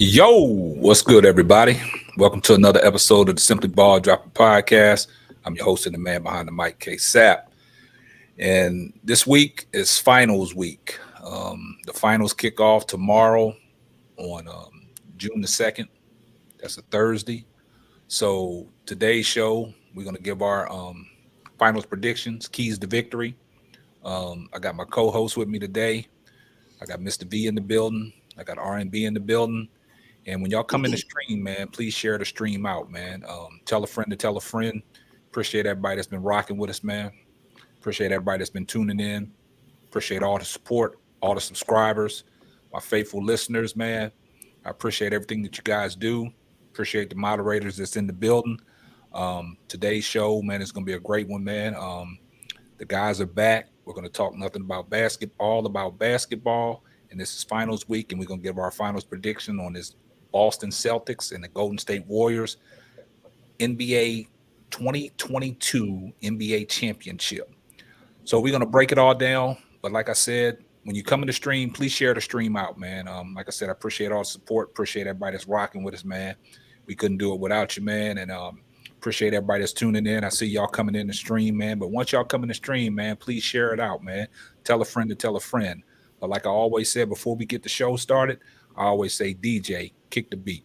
Yo, what's good, everybody? Welcome to another episode of the Simply Ball Dropping Podcast. I'm your host and the man behind the mic, Ksapp. And this week is finals week. The finals kick off tomorrow on June the 2nd. That's a Thursday. So today's show, we're going to give our finals predictions, keys to victory. I got my co-host with me today. I got MrV in the building. I got RnB in the building. And when y'all come in the stream, man, please share the stream out, man. Tell a friend to tell a friend. Appreciate everybody that's been rocking with us, man. Appreciate everybody that's been tuning in. Appreciate all the support, all the subscribers, my faithful listeners, man. I appreciate everything that you guys do. Appreciate the moderators that's in the building. Today's show, man, is going to be a great one, man. The guys are back. We're going to talk nothing about basketball. And this is finals week, and we're going to give our finals prediction on this Boston Celtics and the Golden State Warriors NBA 2022 NBA championship. So we're going to break it all down. But like I said, when you come in the stream, please share the stream out, man. Like I said, I appreciate all the support. Appreciate everybody that's rocking with us, man. We couldn't do it without you, man. And appreciate everybody that's tuning in. I see y'all coming in the stream, man. But once y'all come in the stream, man, please share it out, man. Tell a friend to tell a friend. But like I always said before we get the show started, I always say, DJ, kick the beat.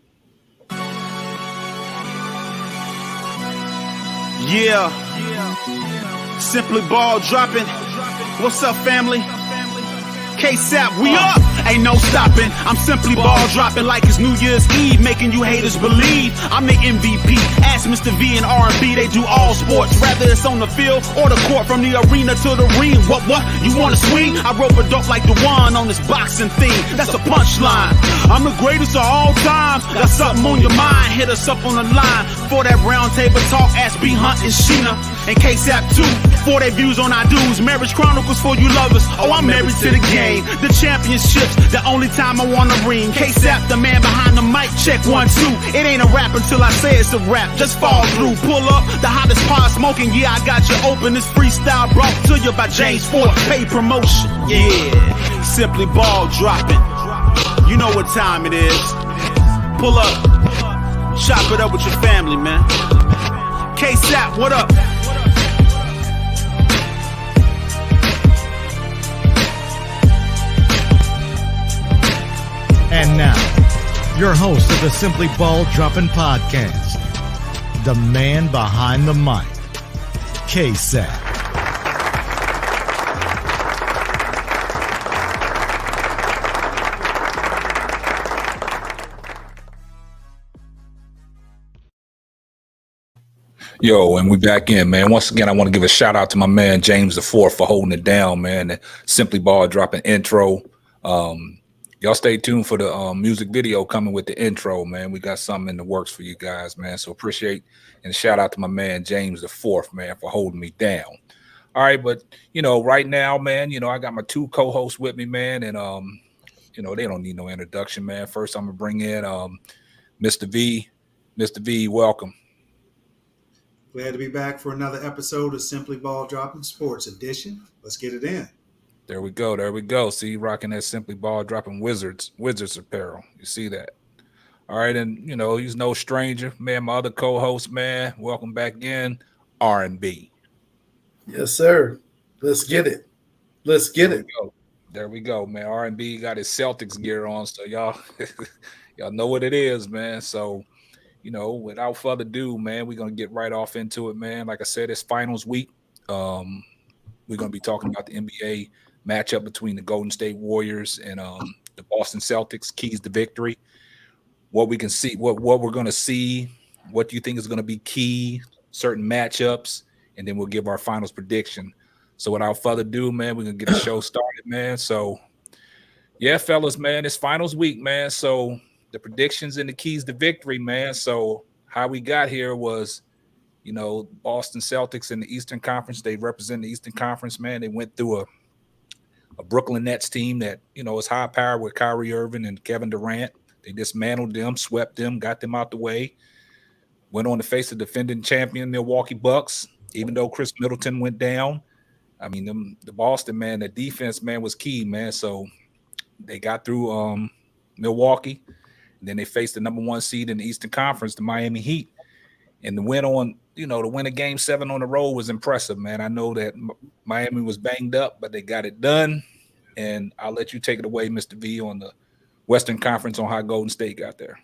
Yeah. Simply ball dropping. What's up, family? Ksapp, we up. Ain't no stopping. I'm simply ball dropping like it's New Year's Eve, making you haters believe I'm the MVP. Ask MrV and RnB, they do all sports, whether it's on the field or the court, from the arena to the ring. What? You wanna swing? I rope a dope like the one on this boxing thing. That's a punchline. I'm the greatest of all time. Got something on your mind? Hit us up on the line for that round table talk. Ask B Hunt and Sheena and Ksapp too for their views on our dudes. Marriage Chronicles for you lovers. Oh, I'm married to the game. The championships, the only time I wanna ring. Ksapp, the man behind the mic. Check 1, 2. It ain't a rap until I say it's a rap. Just fall through, pull up the hottest pot smoking. Yeah, I got you open. This freestyle brought to you by James Ford. Pay promotion. Yeah, simply ball dropping. You know what time it is. Pull up, chop it up with your family, man. Ksapp, what up? And now, your host of the Simply Ball Dropping Podcast, the man behind the mic, Ksapp. Yo, and we back in, man. Once again, I want to give a shout out to my man James the Fourth for holding it down, man. The Simply Ball dropping intro. Y'all stay tuned for the music video coming with the intro, man. We got something in the works for you guys, man. So appreciate and shout out to my man James the Fourth, man, for holding me down. All right, but right now, man, I got my two co-hosts with me, man, and they don't need no introduction, man. First, I'm gonna bring in Mr. V. Mr. V, welcome. Glad to be back for another episode of Simply Ball Dropping Sports Edition. Let's get it in. There we go. See, you rocking that Simply Ball Dropping Wizards apparel. You see that? All right, and he's no stranger, man. My other co-host, man. Welcome back in, RnB. Yes, sir. Let's get it. There we go, man. RnB got his Celtics gear on, so y'all know what it is, man. So. Without further ado, man, we're going to get right off into it, man. Like I said, it's finals week. We're going to be talking about the NBA matchup between the Golden State Warriors and the Boston Celtics, keys to victory. What we can see, what we're going to see, what do you think is going to be key, certain matchups, and then we'll give our finals prediction. So without further ado, man, we're going to get the show started, man. So, yeah, fellas, man, it's finals week, man. So the predictions and the keys to victory, man. So how we got here was, Boston Celtics in the Eastern Conference. They represent the Eastern Conference, man. They went through a Brooklyn Nets team that, is high power with Kyrie Irving and Kevin Durant. They dismantled them, swept them, got them out the way. Went on to face the defending champion Milwaukee Bucks, even though Chris Middleton went down. I mean, the Boston, man, the defense, man, was key, man. So they got through Milwaukee. Then they faced the number one seed in the Eastern Conference, the Miami Heat. And the win to win a game 7 on the road was impressive, man. I know that Miami was banged up, but they got it done. And I'll let you take it away, Mr. V, on the Western Conference on how Golden State got there.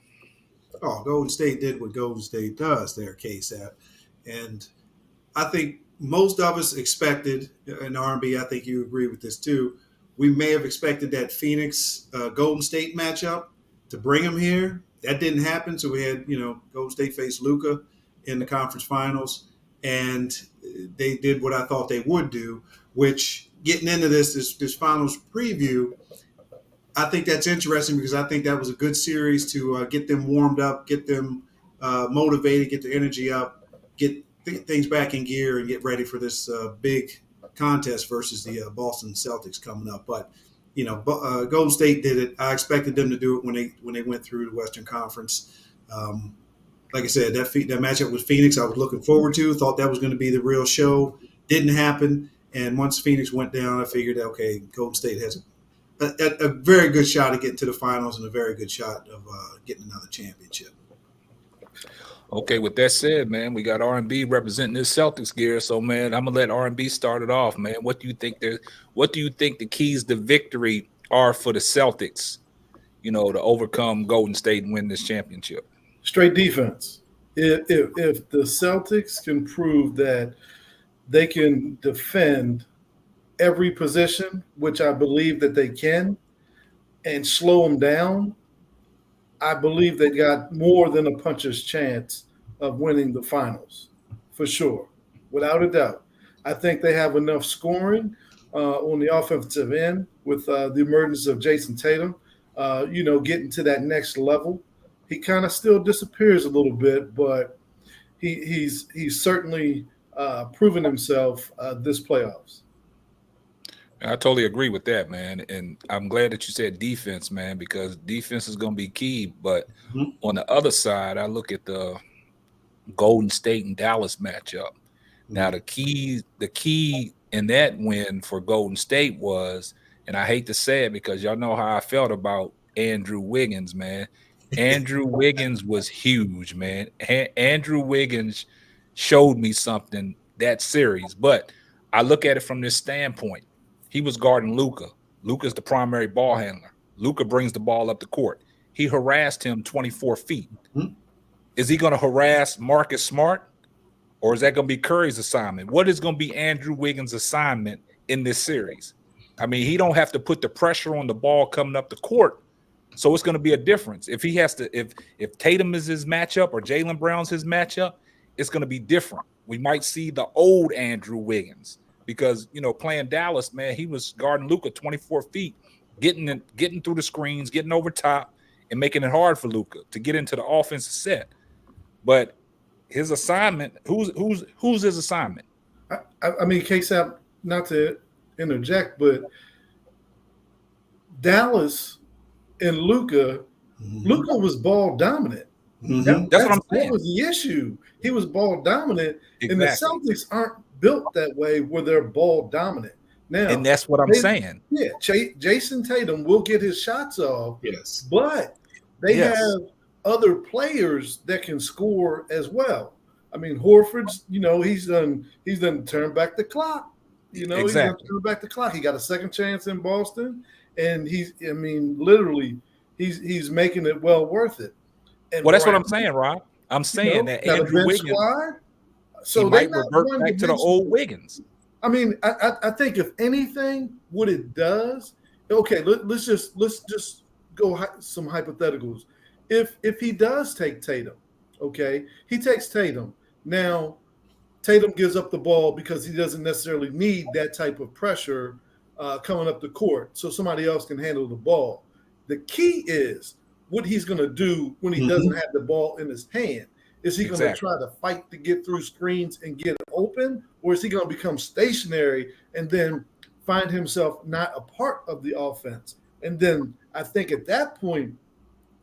Oh, Golden State did what Golden State does there, Ksapp. And I think most of us expected, and RnB, I think you agree with this too, we may have expected that Phoenix Golden State matchup to bring them here. That didn't happen. So we had, Golden State faced Luka in the conference finals, and they did what I thought they would do, which getting into this finals preview, I think that's interesting because I think that was a good series to get them warmed up, get them motivated, get the energy up, get things back in gear and get ready for this big contest versus the Boston Celtics coming up. But Golden State did it. I expected them to do it when they went through the Western Conference. Like I said, that matchup with Phoenix, I was looking forward to. Thought that was going to be the real show. Didn't happen. And once Phoenix went down, I figured, okay, Golden State has a very good shot at getting to the finals and a very good shot of getting another championship. Okay, with that said, man, we got RnB representing this Celtics gear. So, man, I'm gonna let RnB start it off, man. What do you think the keys to victory are for the Celtics, to overcome Golden State and win this championship? Straight defense. If the Celtics can prove that they can defend every position, which I believe that they can, and slow them down, I believe they got more than a puncher's chance of winning the finals, for sure, without a doubt. I think they have enough scoring on the offensive end with the emergence of Jason Tatum, getting to that next level. He kind of still disappears a little bit, but he's certainly proven himself this playoffs. I totally agree with that, man. And I'm glad that you said defense, man, because defense is going to be key. But on the other side, I look at the Golden State and Dallas matchup. Now, the key in that win for Golden State was, and I hate to say it because y'all know how I felt about Andrew Wiggins, man. Andrew Wiggins was huge, man. Andrew Wiggins showed me something that series. But I look at it from this standpoint. He was guarding Luka. Luka's the primary ball handler. Luka brings the ball up the court. He harassed him 24 feet. Is he going to harass Marcus Smart, or is that going to be Curry's assignment? What is going to be Andrew Wiggins' assignment in this series? I mean, he don't have to put the pressure on the ball coming up the court, so it's going to be a difference. If he has to, if Tatum is his matchup or Jaylen Brown's his matchup, it's going to be different. We might see the old Andrew Wiggins because, playing Dallas, man, he was guarding Luka 24 feet, getting through the screens, getting over top, and making it hard for Luka to get into the offensive set. But his assignment, who's his assignment? I mean, Ksapp, not to interject, but Dallas and Luka was ball dominant. That's what I'm saying. That was the issue. He was ball dominant, Exactly. and the Celtics aren't built that way where they're ball dominant. Now, and that's what I'm saying. Yeah, Jason Tatum will get his shots off. Yes, but they have other players that can score as well. I mean, Horford's, he's done turn back the clock. He's done turn back the clock. He got a second chance in Boston, and he's making it well worth it. And that's what I'm saying, Rob. I'm saying that Andrew Wiggins, so he might revert back to the old Wiggins. I mean, I think if anything, what it does, okay, let's just go some hypotheticals. If he does take Tatum, okay, he takes Tatum. Now, Tatum gives up the ball because he doesn't necessarily need that type of pressure coming up the court, so somebody else can handle the ball. The key is what he's going to do when he doesn't have the ball in his hand. Is he going to try to fight to get through screens and get open, or is he going to become stationary and then find himself not a part of the offense? And then I think at that point,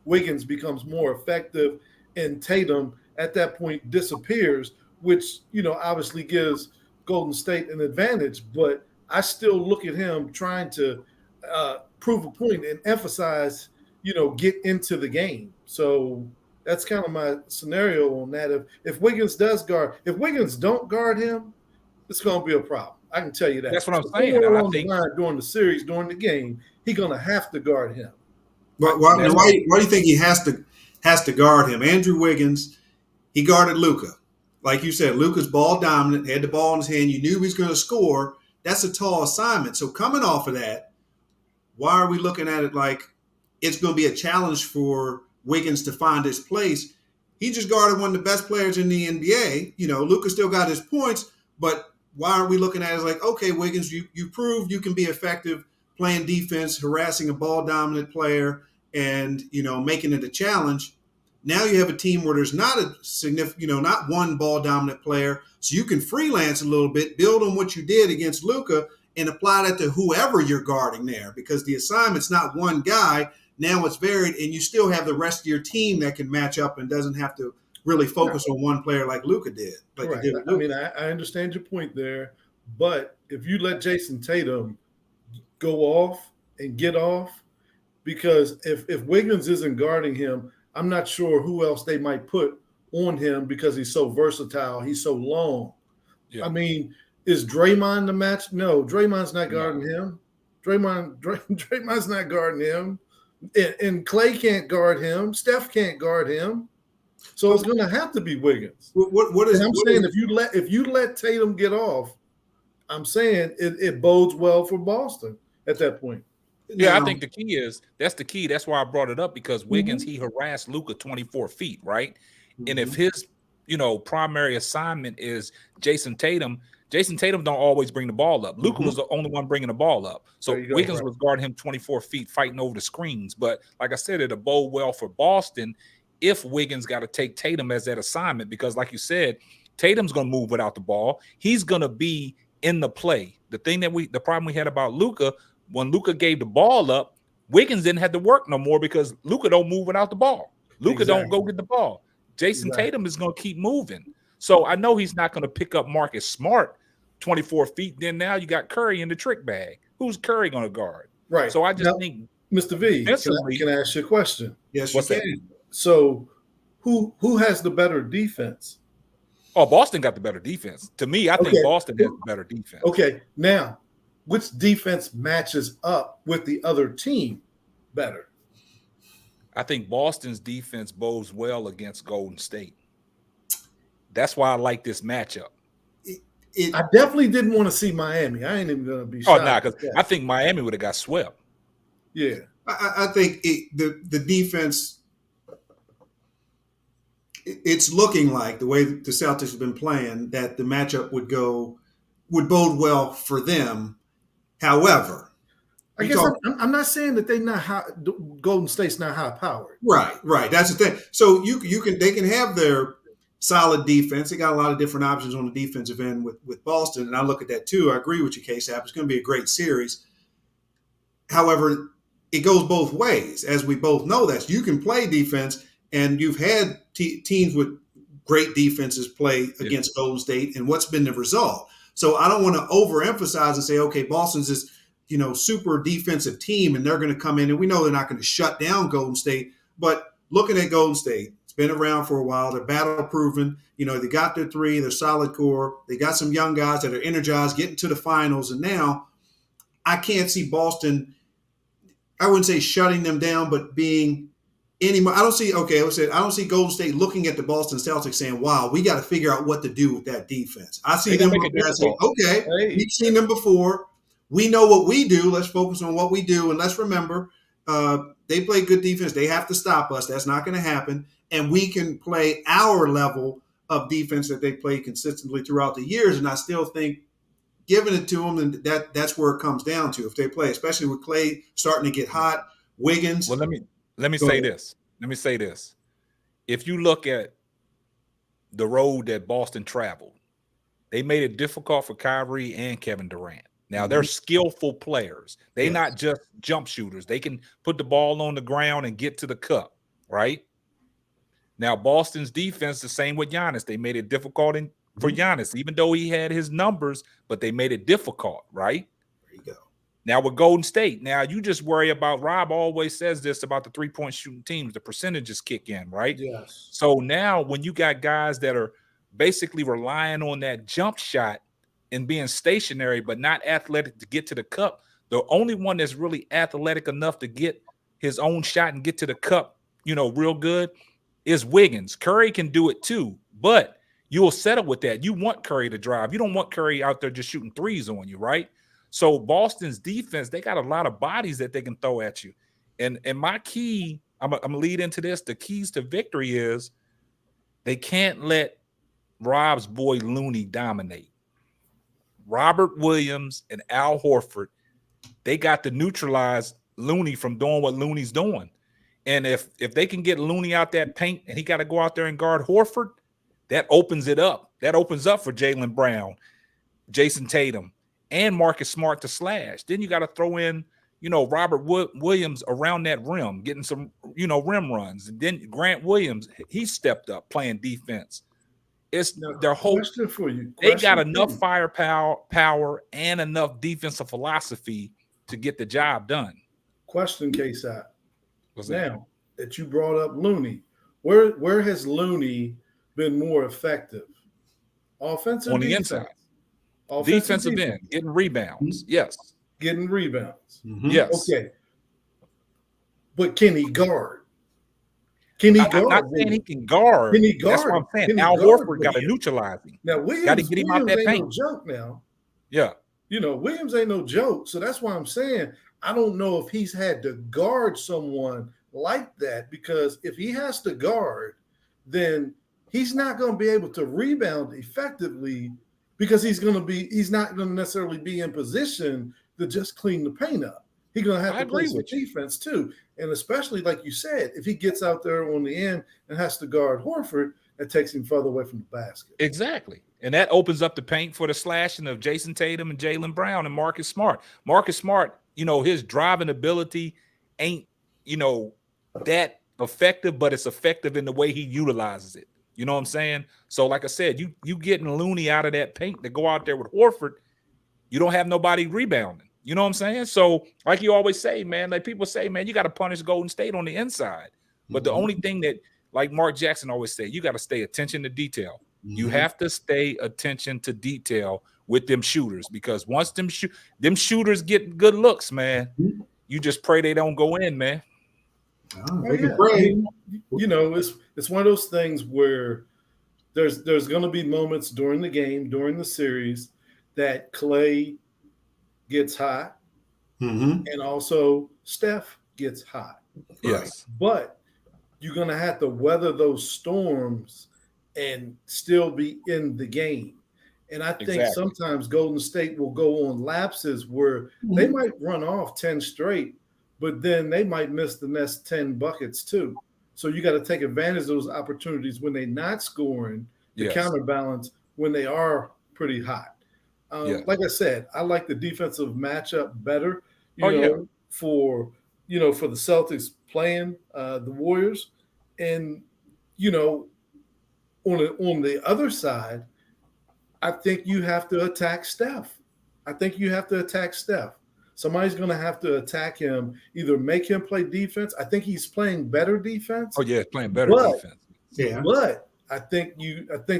Wiggins becomes more effective, and Tatum at that point disappears, which, obviously gives Golden State an advantage. But I still look at him trying to prove a point and emphasize, get into the game. So that's kind of my scenario on that. If Wiggins don't guard him, it's going to be a problem. I can tell you that. That's what I'm saying. I think during the series, during the game, he's going to have to guard him. But why do you think he has to guard him? Andrew Wiggins, he guarded Luka. Like you said, Luka's ball dominant, had the ball in his hand. You knew he was going to score. That's a tall assignment. So coming off of that, why are we looking at it like it's going to be a challenge for Wiggins to find his place? He just guarded one of the best players in the NBA. Luka still got his points, but why aren't we looking at it as like, okay, Wiggins, you proved you can be effective playing defense, harassing a ball dominant player, and making it a challenge. Now you have a team where there's not a significant, not one ball dominant player, so you can freelance a little bit, build on what you did against Luka, and apply that to whoever you're guarding there, because the assignment's not one guy. Now it's varied, and you still have the rest of your team that can match up and doesn't have to really focus on one player like Luka did. Like right. I mean, I understand your point there, but if you let Jason Tatum go off and get off, because if Wiggins isn't guarding him, I'm not sure who else they might put on him because he's so versatile. He's so long. Yeah. I mean, is Draymond the match? No, Draymond's not guarding him. Draymond's not guarding him. And Clay can't guard him. Steph can't guard him. So it's going to have to be Wiggins. If you let Tatum get off, I'm saying it bodes well for Boston at that point. Yeah, I think that's the key. That's why I brought it up, because Wiggins, he harassed Luka 24 feet, right? And if his, primary assignment is Jason Tatum don't always bring the ball up. Luka was the only one bringing the ball up. So Wiggins was guarding him 24 feet, fighting over the screens. But like I said, it'll bode well for Boston if Wiggins got to take Tatum as that assignment, because like you said, Tatum's going to move without the ball. He's going to be in the play. The problem we had about Luka, when Luka gave the ball up, Wiggins didn't have to work no more because Luka don't move without the ball. Luka don't go get the ball. Jason Tatum is going to keep moving. So I know he's not going to pick up Marcus Smart 24 feet. Then now you got Curry in the trick bag. Who's Curry going to guard? Right. So I just think, Mr. V, can I ask you a question? Yes, what's that? So who has the better defense? Oh, Boston got the better defense. To me, I think Boston has the better defense. Okay, now, which defense matches up with the other team better? I think Boston's defense bodes well against Golden State. That's why I like this matchup. I definitely didn't want to see Miami. I ain't even going to be shocked. Oh, no, because I think Miami would have got swept. Yeah. I think the defense, it's looking like the way the Celtics have been playing that the matchup would bode well for them. However, I guess I'm not saying that they not high, Golden State's not high powered. Right. That's the thing. So they can have their solid defense. They got a lot of different options on the defensive end with Boston, and I look at that too. I agree with you, Ksapp. It's going to be a great series. However, it goes both ways, as we both know. That you can play defense, and you've had teams with great defenses play against Golden State, and what's been the result? So I don't want to overemphasize and say, okay, Boston's this super defensive team, and they're going to come in, and we know they're not going to shut down Golden State. But looking at Golden State, it's been around for a while. They're battle proven. They got their three, their solid core. They got some young guys that are energized, getting to the finals, and now I can't see Boston. I wouldn't say shutting them down, but being any more. I don't see Golden State looking at the Boston Celtics saying, wow, we got to figure out what to do with that defense. I see them looking at saying, okay, we've seen them before. We know what we do. Let's focus on what we do. And let's remember, they play good defense. They have to stop us. That's not going to happen. And we can play our level of defense that they play consistently throughout the years. And I still think giving it to them, and that's where it comes down to. If they play, especially with Clay starting to get hot, Wiggins. Well, let me say this. Let me say this. If you look at the road that Boston traveled, they made it difficult for Kyrie and Kevin Durant. Now, they're skillful players. They're not just jump shooters. They can put the ball on the ground and get to the cup, right? Now, Boston's defense, the same with Giannis. They made it difficult for Giannis, even though he had his numbers, but they made it difficult, right? There you go. Now, with Golden State, now you just worry about, Rob always says this about the three-point shooting teams, the percentages kick in, right? Yes. So now when you got guys that are basically relying on that jump shot and being stationary but not athletic to get to the cup, the only one that's really athletic enough to get his own shot and get to the cup, real good is Wiggins. Curry can do it too, but you'll settle with that. You want Curry to drive. You don't want Curry out there just shooting threes on you, right? So Boston's defense, they got a lot of bodies that they can throw at you. And my key, I'm going to lead into this, the keys to victory is they can't let Rob's boy Looney dominate. Robert Williams and Al Horford, they got to neutralize Looney from doing what Looney's doing. And if they can get Looney out that paint and he got to go out there and guard Horford, that opens it up. That opens up for Jaylen Brown, Jason Tatum, and Marcus Smart to slash. Then you got to throw in, Robert Williams around that rim, getting some, rim runs. And then Grant Williams, he stepped up playing defense. It's their whole question for you. They got enough firepower and enough defensive philosophy to get the job done. Question, Ksapp. Now that you brought up Looney, where has Looney been more effective? Offensive on the defense? inside. Defensive end, getting rebounds. Yes. Getting rebounds. Yes. Okay. But can he guard? Can he guard? I'm not saying he can guard. Can he guard? That's what I'm saying. Al Horford got to neutralize him. Now, Williams, got to get him out that paint. No joke now. Yeah. Williams ain't no joke. So that's why I'm saying I don't know if he's had to guard someone like that, because if he has to guard, then he's not going to be able to rebound effectively, because he's not going to necessarily be in position to just clean the paint up. He's going to have to play some defense too. And especially, like you said, if he gets out there on the end and has to guard Horford, that takes him further away from the basket. Exactly. And that opens up the paint for the slashing of Jason Tatum and Jaylen Brown and Marcus Smart. Marcus Smart, his driving ability ain't, that effective, but it's effective in the way he utilizes it. You know what I'm saying? So like I said, you getting Looney out of that paint to go out there with Horford, you don't have nobody rebounding. You know what I'm saying? So like you always say, man, like people say, man, you got to punish Golden State on the inside. But the only thing that, like Mark Jackson always said, you got to stay attention to detail. You have to stay attention to detail with them shooters, because once them shooters get good looks, man, you just pray they don't go in, man. It's one of those things where there's going to be moments during the game, during the series, that Clay gets hot, and also Steph gets hot. Yes, but you're going to have to weather those storms and still be in the game. And I think sometimes Golden State will go on lapses where they might run off 10 straight, but then they might miss the next 10 buckets too. So you got to take advantage of those opportunities when they're not scoring to counterbalance when they are pretty hot. Like I said, I like the defensive matchup better, for the Celtics playing the Warriors. And, on the other side, I think you have to attack Steph. Somebody's going to have to attack him, either make him play defense. I think he's playing better defense. Oh, yeah, playing better defense. Yeah. But I think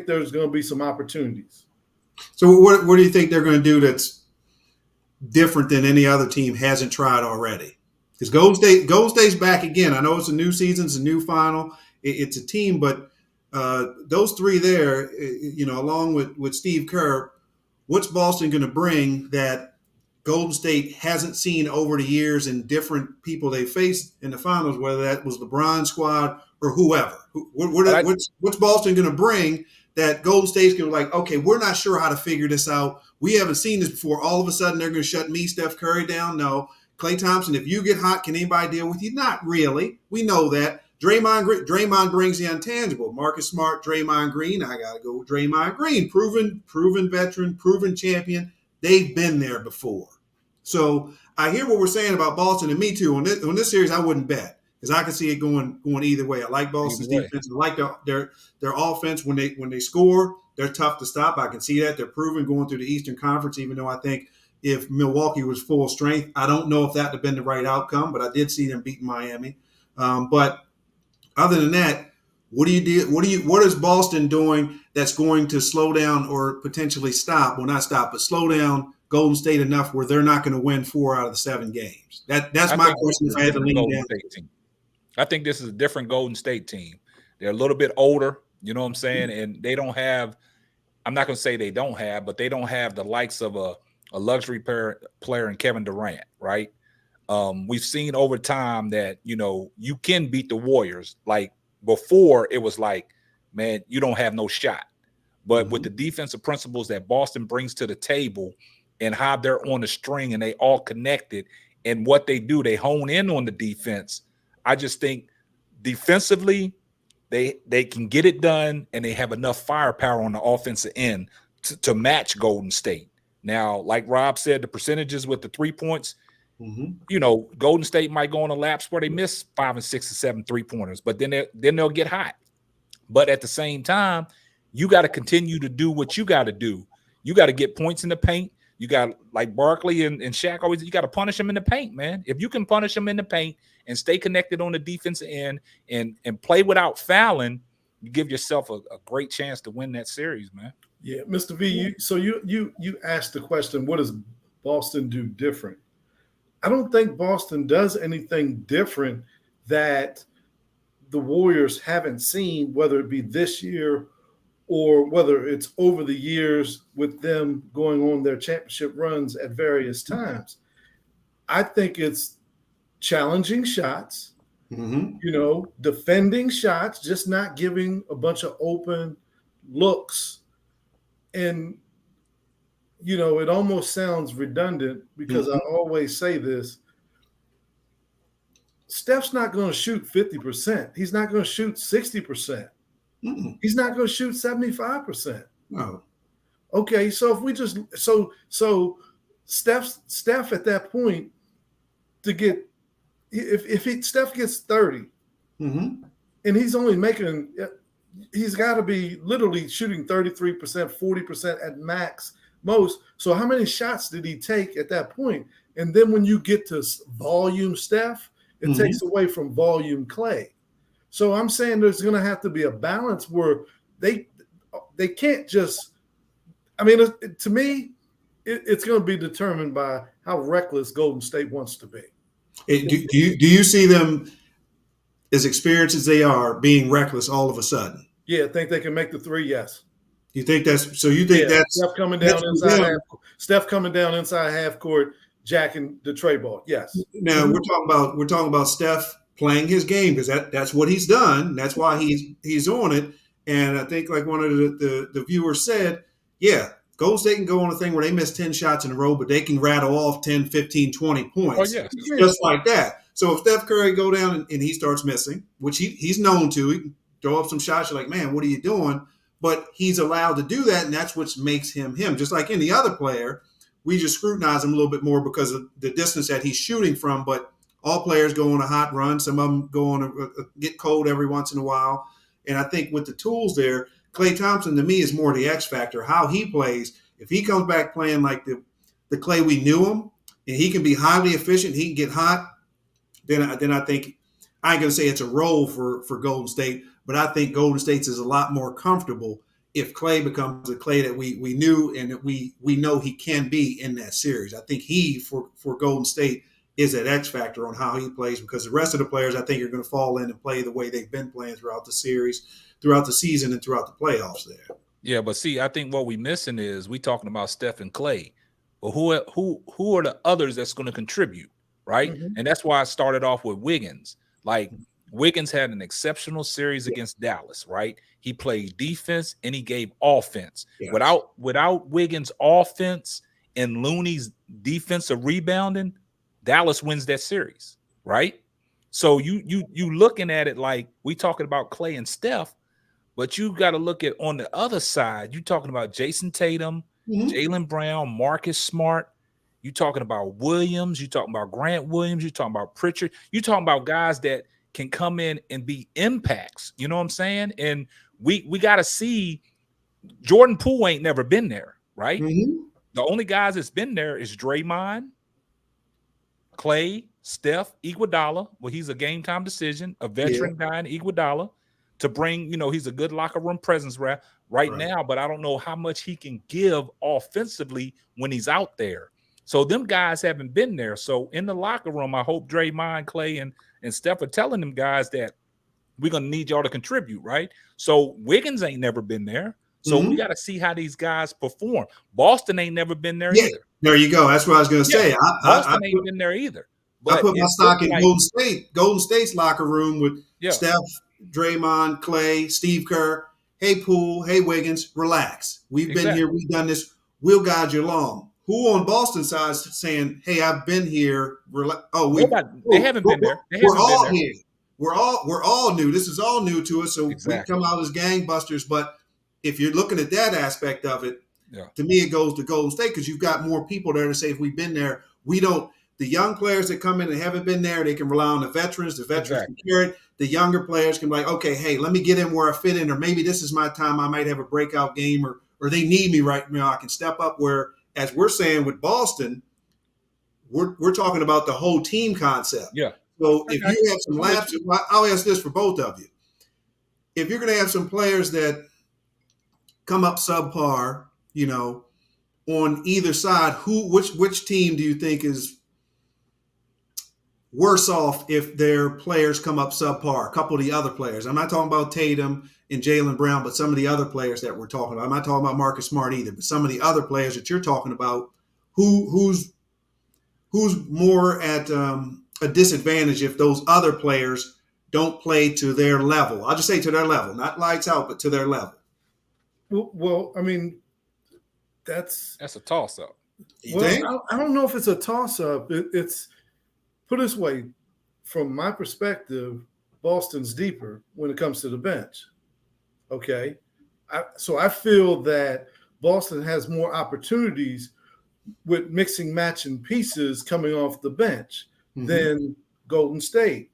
there's going to be some opportunities. So what do you think they're going to do that's different than any other team hasn't tried already? Because Golden State's back again. I know it's a new season, it's a new final. It's a team, but those three there, along with Steve Kerr, what's Boston going to bring that Golden State hasn't seen over the years in different people they faced in the finals, whether that was LeBron's squad or whoever? What's Boston going to bring that Golden State's going to be like, okay, we're not sure how to figure this out. We haven't seen this before. All of a sudden, they're going to shut me, Steph Curry, down? No. Klay Thompson, if you get hot, can anybody deal with you? Not really. We know that. Draymond brings the intangible. Marcus Smart, Draymond Green. I got to go with Draymond Green. Proven veteran, proven champion. They've been there before. So I hear what we're saying about Boston, and me too. On this series, I wouldn't bet because I can see it going either way. I like Boston's defense. I like their offense. When they score, they're tough to stop. I can see that. They're proven going through the Eastern Conference, even though I think if Milwaukee was full strength, I don't know if that would have been the right outcome, but I did see them beating Miami. But other than that, what is Boston doing that's going to slow down or potentially stop? Well, not stop, but slow down Golden State enough where they're not going to win 4 out of the 7 games. That's my question. If I had to lean down, I think this is a different Golden State team. They're a little bit older, you know what I'm saying, and they don't have. I'm not going to say they don't have, but they don't have the likes of a luxury player in Kevin Durant, right? We've seen over time that, you can beat the Warriors. Like before, it was like, man, you don't have no shot. But with the defensive principles that Boston brings to the table and how they're on the string and they all connected and what they do, they hone in on the defense. I just think defensively, they can get it done and they have enough firepower on the offensive end to match Golden State. Now, like Rob said, the percentages with the 3 points, Golden State might go on a lapse where they miss 5 and 6 and 7 3-pointers, but then they'll get hot. But at the same time, you got to continue to do what you got to do. You got to get points in the paint. You got, like Barkley and Shaq always, you got to punish them in the paint, man. If you can punish them in the paint and stay connected on the defensive end and play without fouling, you give yourself a great chance to win that series, man. Yeah, Mr. V, you asked the question, what does Boston do different? I don't think Boston does anything different that the Warriors haven't seen, whether it be this year or whether it's over the years with them going on their championship runs at various times. I think it's challenging shots, defending shots, just not giving a bunch of open looks. And, it almost sounds redundant because I always say this. Steph's not going to shoot 50%. He's not going to shoot 60%. He's not going to shoot 75%. No. Okay, so if we just so Steph at that point to get if Steph gets 30 and he's only making, he's got to be literally shooting 33%, 40% at max most. So how many shots did he take at that point? And then when you get to volume Steph, it takes away from volume Klay. So I'm saying there's going to have to be a balance where they can't just. I mean, to me, it's going to be determined by how reckless Golden State wants to be. Do you see them, as experienced as they are, being reckless all of a sudden? Yeah, I think they can make the 3. Yes. You think that's so? You think that's Steph coming down inside? Steph coming down inside half court, jacking the tray ball. Yes. Now we're talking about Steph playing his game, because that's what he's done. That's why he's on it. And I think, like one of the viewers said, yeah, Golden State can go on a thing where they miss 10 shots in a row, but they can rattle off 10, 15, 20 points. Oh, yes. Just like that. So if Steph Curry go down and he starts missing, which he's known to, he can throw up some shots. You're like, man, what are you doing? But he's allowed to do that, and that's what makes him him. Just like any other player, we just scrutinize him a little bit more because of the distance that he's shooting from. But all players go on a hot run. Some of them go on a get cold every once in a while. And I think with the tools there, Klay Thompson, to me, is more the X factor, how he plays. If he comes back playing like the Klay we knew him, and he can be highly efficient, he can get hot, then I think, I ain't going to say it's a role for Golden State, but I think Golden State's is a lot more comfortable if Klay becomes the Klay that we knew and that we know he can be in that series. I think he, for Golden State, is that X factor on how he plays, because the rest of the players, I think, are going to fall in and play the way they've been playing throughout the series, throughout the season, and throughout the playoffs there. Yeah, but see, I think what we're missing is we talking about Steph and Klay, but who are the others that's going to contribute, right? Mm-hmm. And that's why I started off with Wiggins. Like, Wiggins had an exceptional series against Dallas, right? He played defense and he gave offense. Yeah. Without Wiggins' offense and Looney's defensive rebounding, Dallas wins that series, right? So you looking at it like we talking about Klay and Steph, but you got to look at on the other side. You talking about Jason Tatum, Jaylen Brown, Marcus Smart. You talking about Williams. You talking about Grant Williams. You talking about Pritchard. You talking about guys that can come in and be impacts. You know what I'm saying? And we got to see. Jordan Poole ain't never been there, right? Mm-hmm. The only guys that's been there is Draymond, Klay, Steph, Iguodala. Well, he's a game time decision, a veteran guy in Iguodala to bring, he's a good locker room presence right now, but I don't know how much he can give offensively when he's out there. So them guys haven't been there. So in the locker room, I hope Draymond, Klay, and Steph are telling them guys that we're going to need y'all to contribute, right? So Wiggins ain't never been there. So we got to see how these guys perform. Boston ain't never been there either. There you go. That's what I was going to say. Boston ain't been there either. But I put my stock in Golden State. Golden State's locker room with Steph, Draymond, Klay, Steve Kerr. Hey, Poole. Hey, Wiggins. Relax. We've been here. We've done this. We'll guide you along. Who on Boston's side is saying, "Hey, I've been here." They haven't been there. We're all here. We're all new. This is all new to us. So we come out as gangbusters. But if you're looking at that aspect of it, to me, it goes to Golden State, because you've got more people there to say, if we've been there, we don't. The young players that come in and haven't been there, they can rely on the veterans. The veterans can carry it. The younger players can be like, okay, hey, let me get in where I fit in, or maybe this is my time. I might have a breakout game, or they need me right now. I can step up. Where, as we're saying with Boston, we're talking about the whole team concept. Yeah. So if you have some lapses, I'll ask this for both of you. If you're going to have some players that come up subpar, on either side, which team do you think is worse off if their players come up subpar? A couple of the other players. I'm not talking about Tatum and Jaylen Brown, but some of the other players that we're talking about. I'm not talking about Marcus Smart either, but some of the other players that you're talking about, who's more at a disadvantage if those other players don't play to their level. I'll just say to their level, not lights out, but to their level. Well, I mean, that's a toss-up. Well, I don't know if it's a toss-up. It's put this way, from my perspective, Boston's deeper when it comes to the bench. Okay, so I feel that Boston has more opportunities with mixing, matching pieces coming off the bench than Golden State.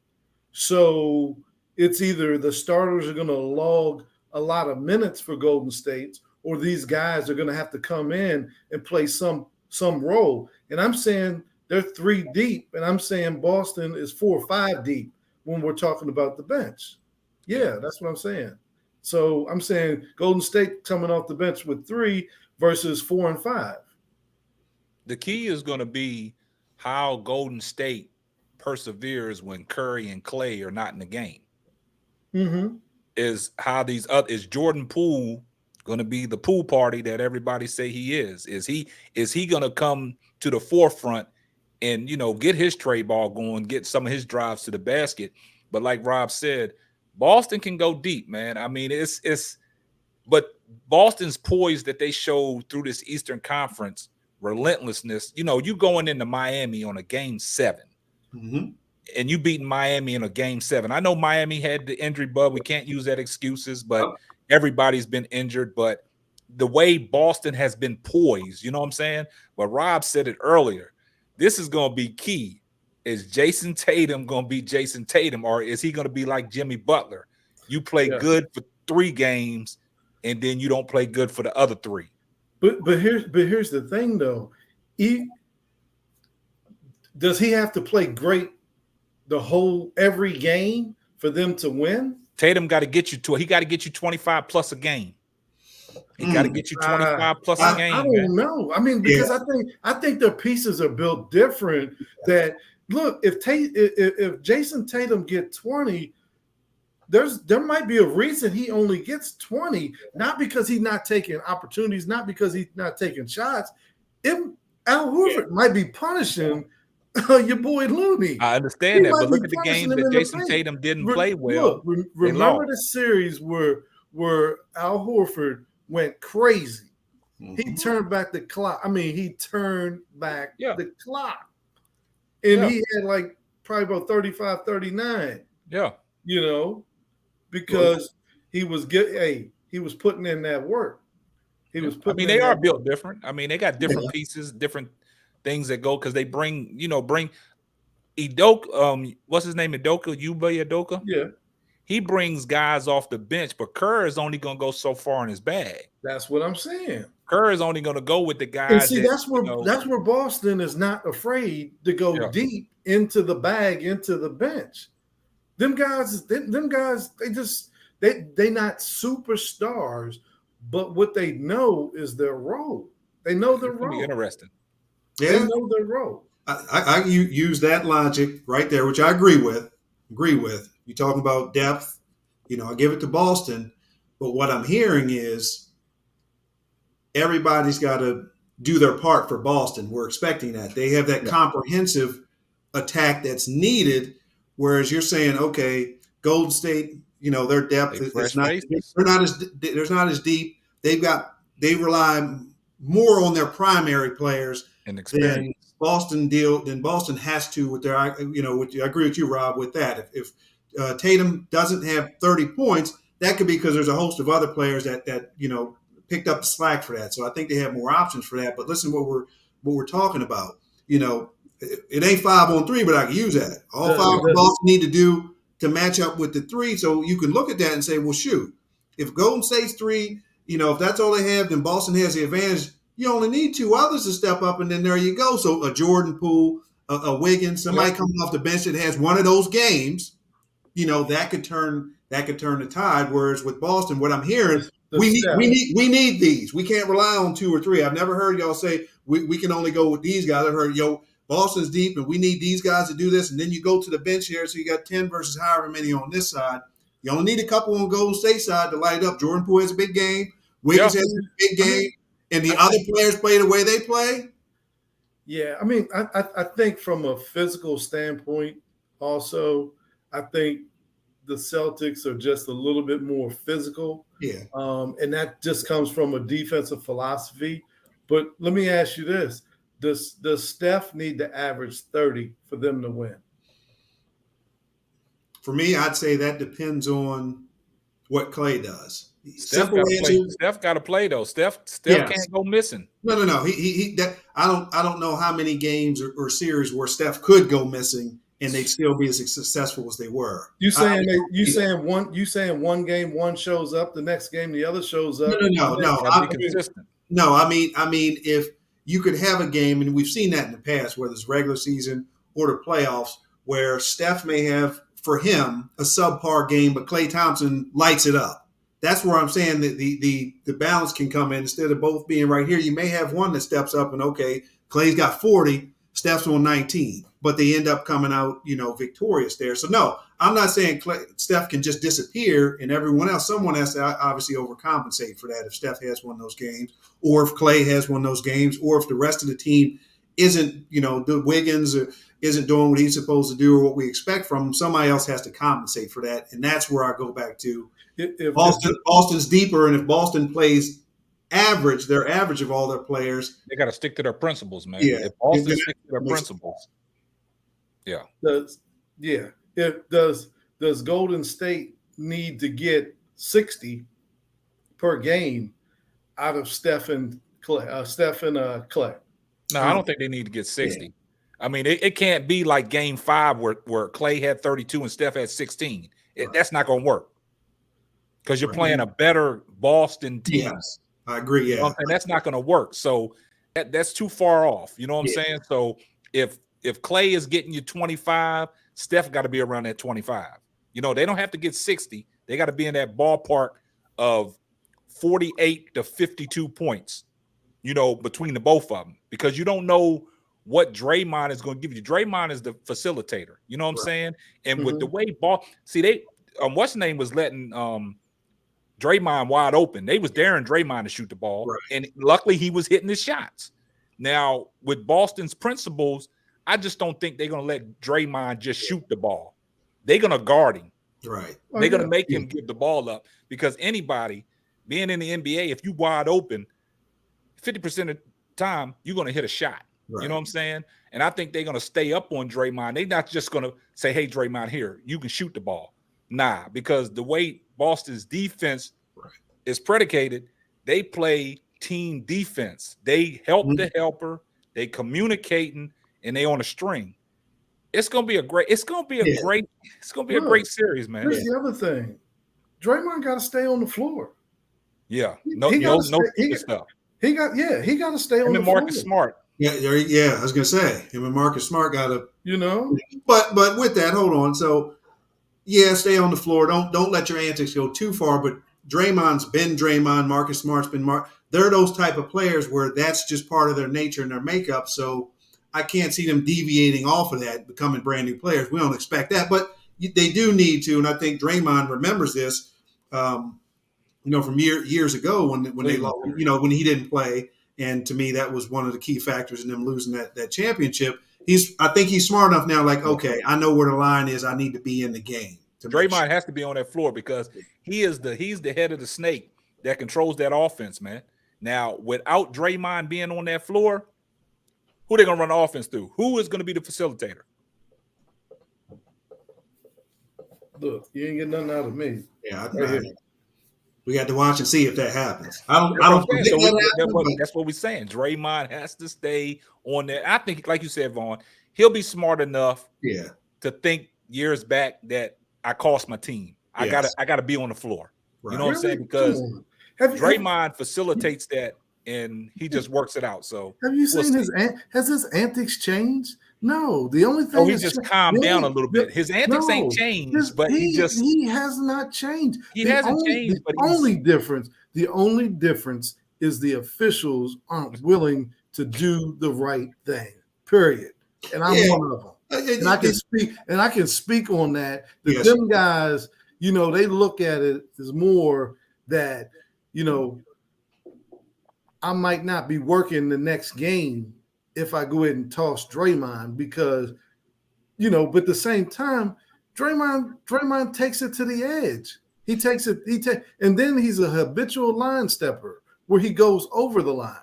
So it's either the starters are going to log a lot of minutes for Golden State, or these guys are going to have to come in and play some role. And I'm saying they're 3 deep, and I'm saying Boston is 4 or 5 deep when we're talking about the bench. Yeah, that's what I'm saying. So I'm saying Golden State coming off the bench with 3 versus 4 and 5. The key is going to be how Golden State perseveres when Curry and Klay are not in the game. Is how is Jordan Poole going to be the pool party that everybody say he is? Is he going to come to the forefront and get his trade ball going, get some of his drives to the basket? But like Rob said, Boston can go deep, man. I mean, but Boston's poise that they showed through this Eastern Conference relentlessness. You know, you going into Miami on a game 7. Mm-hmm. And you beating Miami in a game 7. I know Miami had the injury bug. We can't use that excuses, but everybody's been injured. But the way Boston has been poised, you know what I'm saying? But Rob said it earlier. This is going to be key. Is Jason Tatum going to be Jason Tatum, or is he going to be like Jimmy Butler? You play good for 3 games, and then you don't play good for the other 3. But here's the thing, though. Does he have to play great every game for them to win? Tatum got to get you to. He got to get you 25 plus a game. He got to get you 25 plus a game. I don't know. I mean, because I think their pieces are built different. That look, if Jason Tatum get 20, there might be a reason he only gets 20, not because he's not taking opportunities, not because he's not taking shots. Al Horford might be punishing your boy Looney. I understand that, but look at the game that Jason Tatum didn't play well. Look, remember the series where Al Horford went crazy. Mm-hmm. He turned back the clock. I mean, he turned back the clock. And he had like probably about 35, 39. Yeah. You know, because he was putting in that work. He was putting. I mean, they are built different. I mean, they got different pieces, different things that go because they bring Udoka. What's his name? Udoka. Yeah. He brings guys off the bench, but Kerr is only going to go so far in his bag. That's what I'm saying. Kerr is only going to go with the guys. And see, that's where Boston is not afraid to go deep into the bag, into the bench. Them guys, they're not superstars, but what they know is their role. They know their role. Interesting. Yeah. They know their role. I use that logic right there, which I agree with. You're talking about depth. You know, I give it to Boston. But what I'm hearing is everybody's got to do their part for Boston. We're expecting that. They have that comprehensive attack that's needed, whereas you're saying, okay, Golden State, you know, their depth is not as deep. They rely more on their primary players and experience. Than Boston has to with their, I agree with you, Rob, with that. If Tatum doesn't have 30 points, that could be because there's a host of other players that picked up the slack for that. So I think they have more options for that. But listen, what we're talking about, you know, it ain't 5-on-3, but I can use that. All 5 of Boston need to do to match up with the 3. So you can look at that and say, well, shoot, if Golden State's 3, you know, if that's all they have, then Boston has the advantage. You only need 2 others to step up, and then there you go. So a Jordan Poole, a Wiggins, somebody coming off the bench that has one of those games, you know, that could turn the tide. Whereas with Boston, what I'm hearing, we need these. We can't rely on 2 or 3. I've never heard y'all say we can only go with these guys. I've heard Boston's deep, and we need these guys to do this. And then you go to the bench here, so you got 10 versus however many on this side. You only need a couple on Golden State side to light up. Jordan Poole has a big game. Wiggins has a big game. And the other players play the way they play? Yeah, I mean, I think from a physical standpoint also, I think the Celtics are just a little bit more physical. Yeah. And that just comes from a defensive philosophy. But let me ask you this. Does Steph need to average 30 for them to win? For me, I'd say that depends on what Clay does. Steph got to play though. Steph can't go missing. No. I don't know how many games or series where Steph could go missing and they'd still be as successful as they were. You saying one game one shows up, the next game the other shows up? No. I mean, if you could have a game, and we've seen that in the past, whether it's regular season or the playoffs, where Steph may have for him a subpar game, but Klay Thompson lights it up. That's where I'm saying that the balance can come in. Instead of both being right here, you may have one that steps up and, okay, Klay's got 40, Steph's on 19, but they end up coming out, victorious there. So, no, I'm not saying Steph can just disappear and someone has to obviously overcompensate for that if Steph has one of those games, or if Klay has one of those games, or if the rest of the team isn't, the Wiggins isn't doing what he's supposed to do or what we expect from him, somebody else has to compensate for that. And that's where I go back to Boston's deeper. And if Boston plays average, their average of all their players, they got to stick to their principles, man. Yeah. If Boston sticks to their principles, Does Golden State need to get 60 per game out of Steph and Clay? No, I don't think they need to get 60. Yeah. I mean, it can't be like Game 5 where Clay had 32 and Steph had 16. That's not going to work because you're playing a better Boston team. Yes, I agree. Yeah, and that's not going to work. So that's too far off. You know what I'm saying? So if Clay is getting you 25, Steph got to be around that 25. You know, they don't have to get 60. They got to be in that ballpark of 48 to 52 points, you know, between the both of them, because you don't know what Draymond is going to give you. Draymond is the facilitator. You know what I'm saying? And with the way what's his name was letting Draymond wide open. They was daring Draymond to shoot the ball, and luckily he was hitting his shots. Now, with Boston's principles, I just don't think they're going to let Draymond just shoot the ball. They're going to guard him. Right. They're going to make him give the ball up, because anybody being in the NBA, if you wide open, 50% of the time, you're going to hit a shot. Right. You know what I'm saying? And I think they're going to stay up on Draymond. They're not just going to say, hey, Draymond, here, you can shoot the ball. Nah, because the way Boston's defense is predicated, they play team defense. They help the helper, they communicating, and they on a string. It's gonna be a great series, man. Here's the other thing. Draymond got to stay on the floor. Yeah, no stuff. He got to stay on the floor. Marcus Smart. Yeah, I was gonna say him and Marcus Smart got to, But with that, hold on. So stay on the floor. Don't let your antics go too far. But Draymond's been Draymond. Marcus Smart's been Mark. They're those type of players where that's just part of their nature and their makeup. So I can't see them deviating off of that, becoming brand new players. We don't expect that, but they do need to. And I think Draymond remembers this, from years ago when they lost, when he didn't play. And to me, that was one of the key factors in them losing that championship. I think he's smart enough now. Like, okay, I know where the line is. I need to be in the game. Draymond has to be on that floor because he's the head of the snake that controls that offense, man. Now, without Draymond being on that floor, who they gonna run the offense through? Who is gonna be the facilitator? Look, you ain't getting nothing out of me. Yeah, we got to watch and see if that happens. That's what we're saying. Draymond has to stay on there. I think, like you said, Vaughn, he'll be smart enough to think years back that I cost my team. I gotta be on the floor. Right. You know what I'm saying? Because Draymond facilitates that and he just works it out. So have you seen has his antics changed? No, the only thing he just calmed down a little bit. His antics ain't changed, but he has not changed. He hasn't changed. The only difference is the officials aren't willing to do the right thing. Period. And I'm one of them. And I can speak on that. Them guys, they look at it as more that, I might not be working the next game if I go ahead and toss Draymond because, but at the same time, Draymond takes it to the edge. He takes it, and then he's a habitual line stepper where he goes over the line.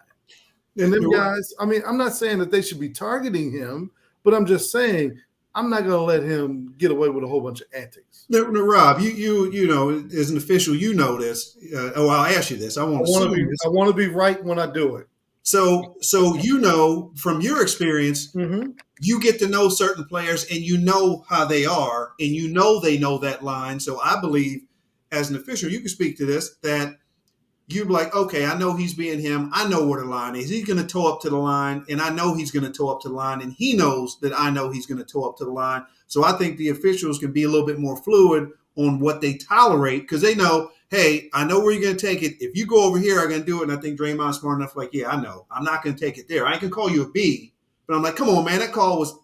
And them guys, I mean, I'm not saying that they should be targeting him, but I'm just saying I'm not going to let him get away with a whole bunch of antics. No, Rob, you know, as an official, this. I'll ask you this. I want to be right when I do it. So from your experience, you get to know certain players and you know how they are and they know that line. So I believe as an official, you can speak to this, that you're like, okay, I know he's being him. I know where the line is. He's going to toe up to the line, and I know he's going to toe up to the line, and he knows that I know he's going to toe up to the line. So I think the officials can be a little bit more fluid on what they tolerate because they know, hey, I know where you're going to take it. If you go over here, I'm going to do it. And I think Draymond's smart enough, like, yeah, I know. I'm not going to take it there. I ain't going to call you a B, but I'm like, come on, man, that call was,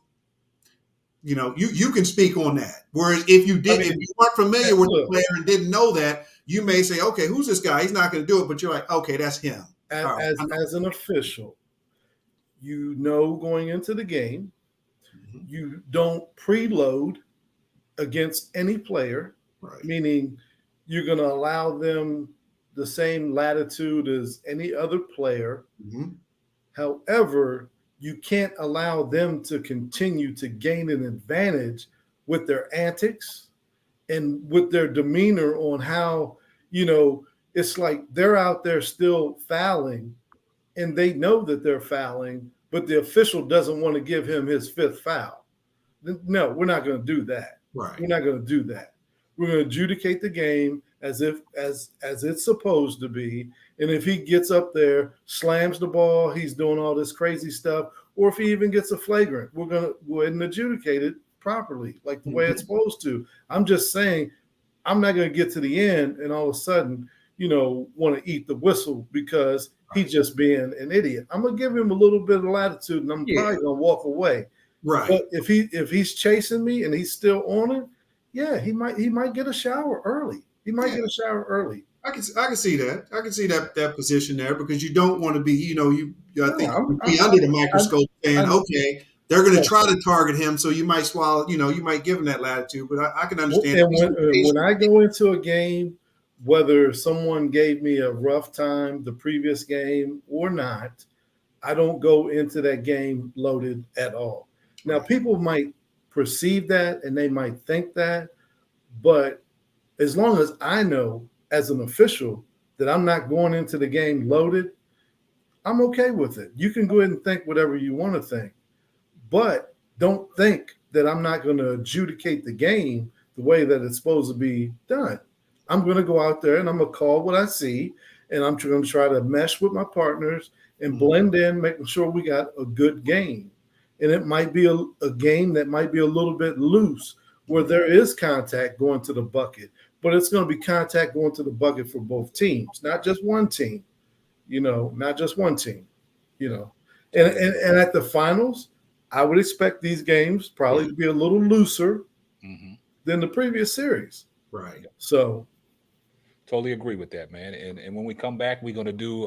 you can speak on that. Whereas if you weren't familiar with the player and didn't know that, you may say, okay, who's this guy? He's not going to do it. But you're like, okay, that's him. As an official, going into the game, You don't preload against any player, Right. meaning you're going to allow them the same latitude as any other player. Mm-hmm. However, you can't allow them to continue to gain an advantage with their antics and with their demeanor on how, it's like they're out there still fouling and they know that they're fouling, but the official doesn't want to give him his fifth foul. No, we're not going to do that. Right. We're not going to do that. We're going to adjudicate the game as it's supposed to be. And if he gets up there, slams the ball, he's doing all this crazy stuff, or if he even gets a flagrant, we're going to go ahead and adjudicate it properly, like the way it's supposed to. I'm just saying, I'm not going to get to the end and all of a sudden, want to eat the whistle because he's just being an idiot. I'm going to give him a little bit of latitude and I'm probably going to walk away. Right. But if he's chasing me and he's still on it, yeah, he might get a shower early. He might get a shower early. I can see that. I can see that position there because you don't want to be, I think be under the microscope saying, okay, they're going to try to target him, so you might swallow, you might give him that latitude. But I can understand. And when I go into a game, whether someone gave me a rough time the previous game or not, I don't go into that game loaded at all. Now, people might perceive that and they might think that, but as long as I know as an official that I'm not going into the game loaded, I'm okay with it. You can go ahead and think whatever you want to think, but don't think that I'm not going to adjudicate the game the way that it's supposed to be done. I'm going to go out there and I'm going to call what I see, and I'm going to try to mesh with my partners and blend in, making sure we got a good game. And it might be a game that might be a little bit loose where there is contact going to the bucket, but it's going to be contact going to the bucket for both teams, not just one team, not just one team, And at the finals, I would expect these games probably to be a little looser than the previous series. Right. So totally agree with that, man. And when we come back, we're going to do,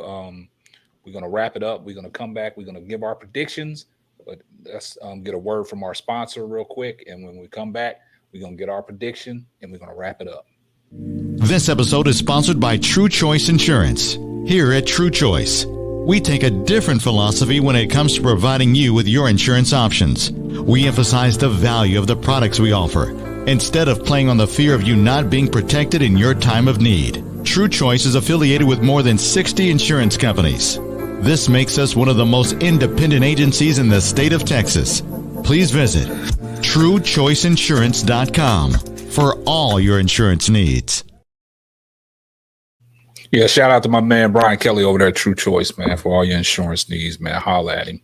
we're going to wrap it up. We're going to come back. We're going to give our predictions, but let's get a word from our sponsor real quick. And when we come back, we're going to get our prediction and we're going to wrap it up. This episode is sponsored by True Choice Insurance. Here at True Choice, we take a different philosophy when it comes to providing you with your insurance options. We emphasize the value of the products we offer, instead of playing on the fear of you not being protected in your time of need. True Choice is affiliated with more than 60 insurance companies. This makes us one of the most independent agencies in the state of Texas. Please visit TrueChoiceInsurance.com for all your insurance needs. Yeah, shout out to my man Brian Kelly over there at True Choice, man, for all your insurance needs, man. Holla at him.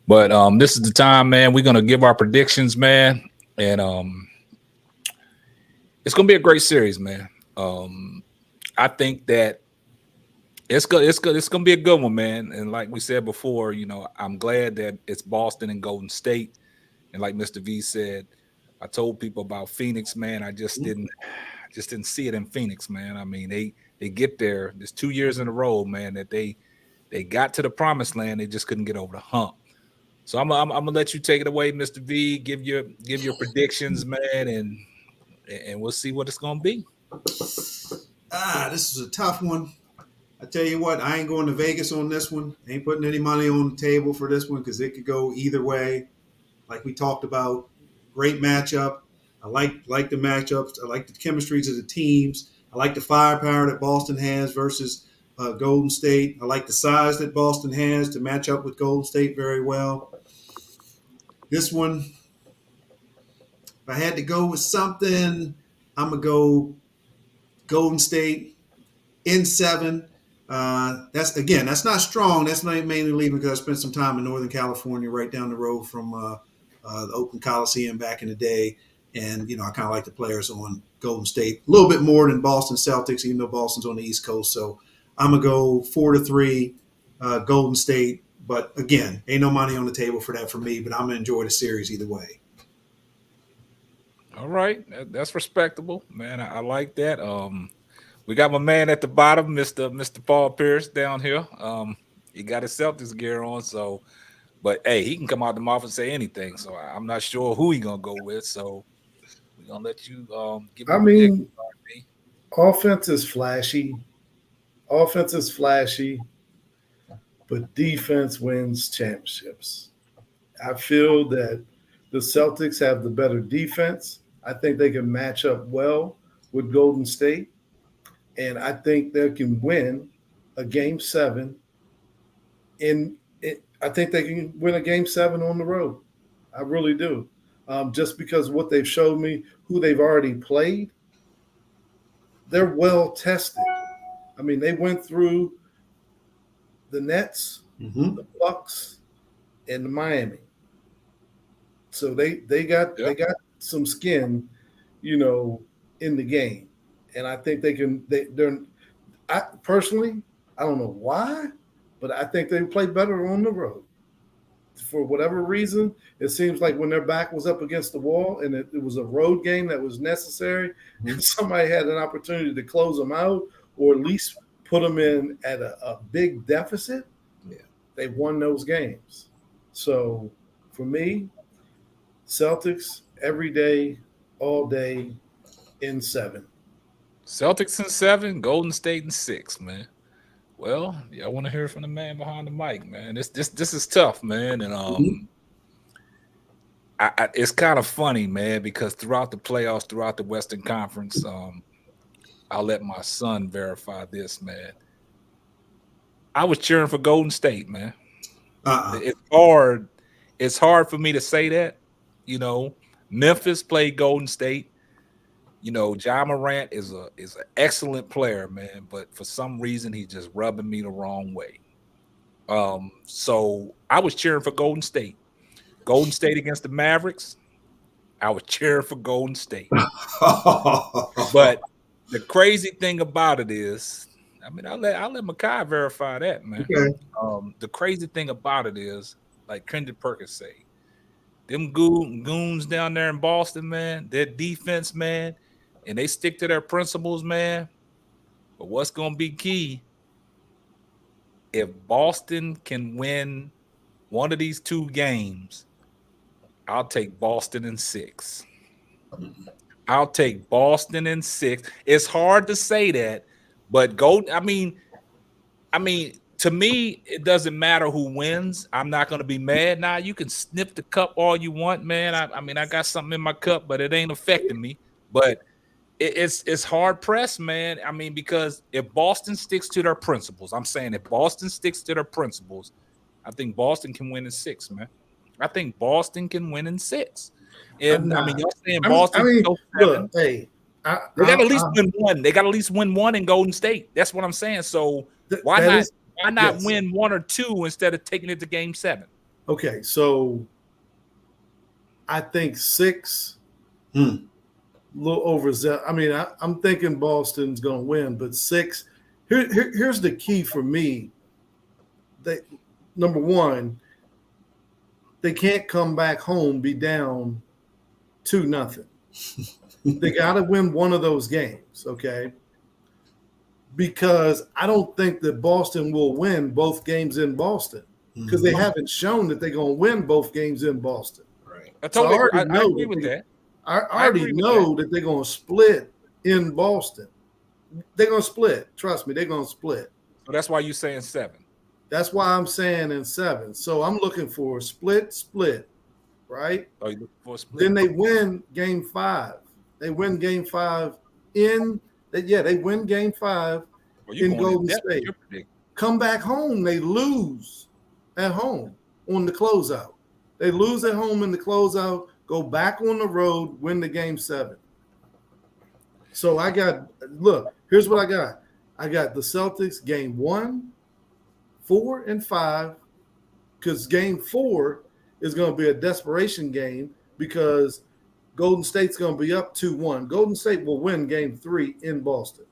But this is the time, man. We're gonna give our predictions, man, and it's gonna be a great series, man. I think that it's gonna be a good one, man. And like we said before, I'm glad that it's Boston and Golden State. And like Mr. V said, I told people about Phoenix, man. I just didn't see it in Phoenix, man. I mean, they get there. There's 2 years in a row, man, that they got to the promised land. They just couldn't get over the hump. So I'm gonna let you take it away, Mr. V. Give your predictions, man, and we'll see what it's gonna be. This is a tough one. I tell you what, I ain't going to Vegas on this one. Ain't putting any money on the table for this one because it could go either way. Like we talked about, great matchup. I like the matchups. I like the chemistries of the teams. I like the firepower that Boston has versus Golden State. I like the size that Boston has to match up with Golden State very well. This one, if I had to go with something, I'm going to go Golden State in 7. That's not strong. That's mainly leaving because I spent some time in Northern California, right down the road from the Oakland Coliseum back in the day. And, I kind of like the players on Golden State a little bit more than Boston Celtics, even though Boston's on the East Coast. So I'm going to go 4-3 Golden State. But, again, ain't no money on the table for that for me, but I'm going to enjoy the series either way. All right. That's respectable, man. I like that. We got my man at the bottom, Mr. Paul Pierce down here. He got his Celtics gear on, so But hey, he can come out the mouth and say anything. So I'm not sure who he gonna go with. So we're gonna let you give I your prediction. mean, offense is flashy. Offense is flashy, but defense wins championships. I feel that the Celtics have the better defense. I think they can match up well with Golden State. And I think they can win a game 7. I think they can win a game 7 on the road. I really do. Just because what they've showed me, who they've already played, they're well tested. I mean, they went through the Nets, the Bucks, and the Miami. So they got some skin, in the game, and I think they can. I personally, I don't know why, but I think they play better on the road. For whatever reason, it seems like when their back was up against the wall and it was a road game that was necessary, and somebody had an opportunity to close them out or at least put them in at a big deficit, they won those games. So for me, Celtics every day, all day, in 7. Celtics in 7, Golden State in 6, man. Well, I want to hear from the man behind the mic, man. This is tough, man, and it's kind of funny, man, because throughout the playoffs, throughout the Western Conference, I'll let my son verify this, man. I was cheering for Golden State, man. It's hard for me to say that. Memphis played Golden State. Ja Morant is an excellent player, man, but for some reason he's just rubbing me the wrong way. So I was cheering for Golden State. Golden State against the Mavericks, I was cheering for Golden State. But the crazy thing about it is, I mean, I'll let Makai verify that, man. Okay. The crazy thing about it is, like Kendrick Perkins say, them goons down there in Boston, man, their defense, man, and they stick to their principles, man. But what's going to be key, if Boston can win one of these 2 games, I'll take Boston in 6. I'll take Boston in 6. It's hard to say that, but I mean, to me, it doesn't matter who wins. I'm not going to be mad. Now, you can sniff the cup all you want, man. I mean, I got something in my cup, but it ain't affecting me. But it's hard pressed, man. I mean, because if Boston sticks to their principles, I'm saying if Boston sticks to their principles, I think Boston can win in 6, man. I think Boston can win in 6. And I mean, y'all saying Boston? Look, hey, they got to at least win one. They got to at least win one in Golden State. That's what I'm saying. So why not win 1 or 2 instead of taking it to game 7? Okay, so I think 6. A little overzealous. I mean, I'm thinking Boston's going to win, but 6. Here's the key for me. Number 1, they can't come back home, be down 2-0. They got to win one of those games, okay? Because I don't think that Boston will win both games in Boston because they haven't shown that they're going to win both games in Boston. Right. I agree with that. I already know that they're going to split in Boston. They're going to split. Trust me, they're going to split. So that's why you're saying 7. That's why I'm saying in 7. So I'm looking for a split, right? Oh, you looking for a split? Then they win game 5. They win game 5 they win game 5 in Golden State. Come back home, they lose at home on the closeout. They lose at home in the closeout, go back on the road, win the game 7. So here's what I got. I got the Celtics game 1, 4, and 5, because game 4 is going to be a desperation game because Golden State's going to be up 2-1. Golden State will win game 3 in Boston.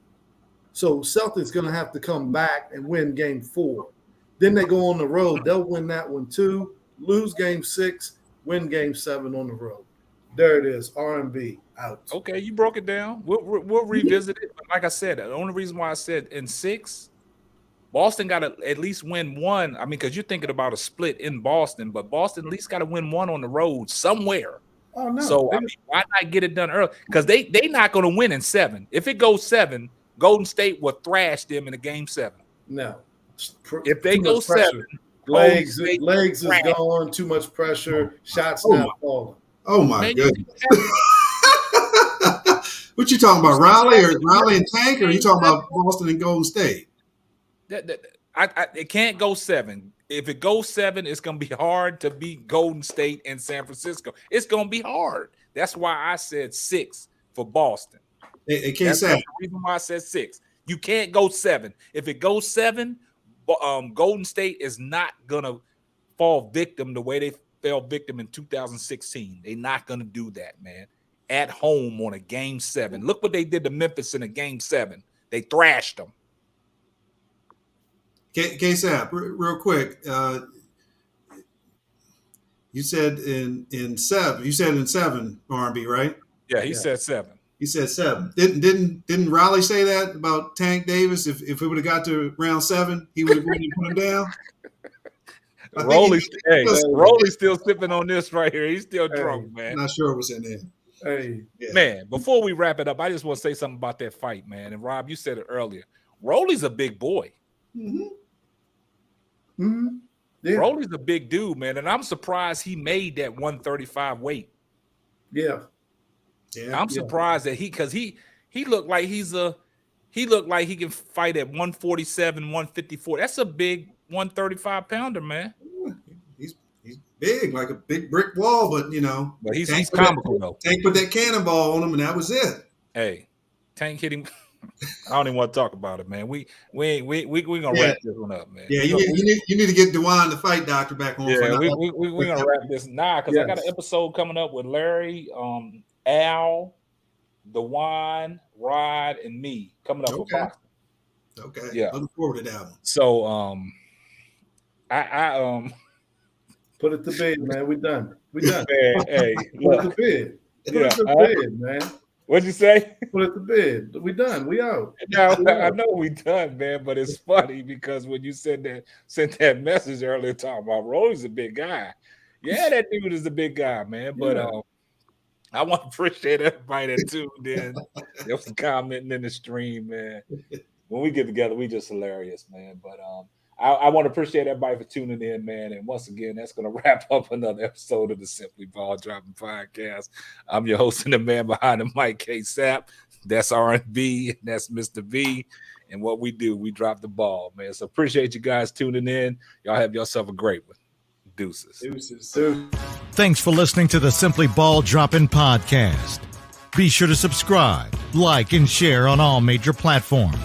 So Celtics going to have to come back and win game 4. Then they go on the road. They'll win that one too, lose game 6, win game 7 on the road. There it is, RnB out. Okay, you broke it down. We'll revisit it. Like I said, the only reason why I said in 6, Boston got to at least win one. I mean, because you're thinking about a split in Boston, but Boston at least got to win one on the road somewhere. Oh no! So I mean, why not get it done early? Because they not going to win in 7. If it goes 7, Golden State will thrash them in a game 7. No. If they go 7, legs is gone. Too much pressure. Shots not falling. Oh my goodness! What you talking about, Raleigh and Tank, or are you talking about Boston and Golden State? It can't go 7. If it goes 7, it's going to be hard to beat Golden State and San Francisco. It's going to be hard. That's why I said 6 for Boston. That's the reason why I said 6. You can't go 7. If it goes 7, Golden State is not going to fall victim the way they fell victim in 2016. They're not going to do that, man. At home on a game 7. Look what they did to Memphis in a game 7. They thrashed them. Ksapp, real quick. You said in 7. You said in 7, RnB, right? Yeah, he said 7. He said 7. Didn't Raleigh say that about Tank Davis? If it would have got to round 7, he would have put him down. Rolly's still sipping on this right here. He's still drunk, man. Not sure what's in there. Hey, man, before we wrap it up, I just want to say something about that fight, man. And Rob, you said it earlier. Rolly's a big boy. Mm-hmm. Mm-hmm. Yeah. Rolly's a big dude, man, and I'm surprised he made that 135 weight. Yeah. I'm surprised that he looked like he can fight at 147, 154. That's a big 135 pounder, man. He's big, like a big brick wall, but But he's comical though. Tank put that cannonball on him, and that was it. Hey, Tank hit him. I don't even want to talk about it, man. We gonna wrap this one up, man. Yeah, you need to get DeWine, the fight doctor, back on. Yeah, we gonna wrap this because I got an episode coming up with Larry, Al, DeWine, Rod, and me coming up with boxing. Okay. Yeah. Looking forward to that one. So I put it to bed, man. We done. Man, hey, put it to bed. Put it to bed, man. What'd you say? Put it to bed. We done. We out. Now, I know we done, man, but it's funny because when you sent that message earlier talking about Rolly's a big guy. Yeah, that dude is a big guy, man. But I want to appreciate everybody that tuned in. There was commenting in the stream, man. When we get together, we just hilarious, man. But I want to appreciate everybody for tuning in, man. And once again, that's going to wrap up another episode of the Simply Ball Dropping Podcast. I'm your host and the man behind the mic, Ksapp. That's RnB. That's Mr. V. And what we do, we drop the ball, man. So appreciate you guys tuning in. Y'all have yourself a great one. Deuces. Thanks for listening to the Simply Ball Dropping Podcast. Be sure to subscribe, like, and share on all major platforms.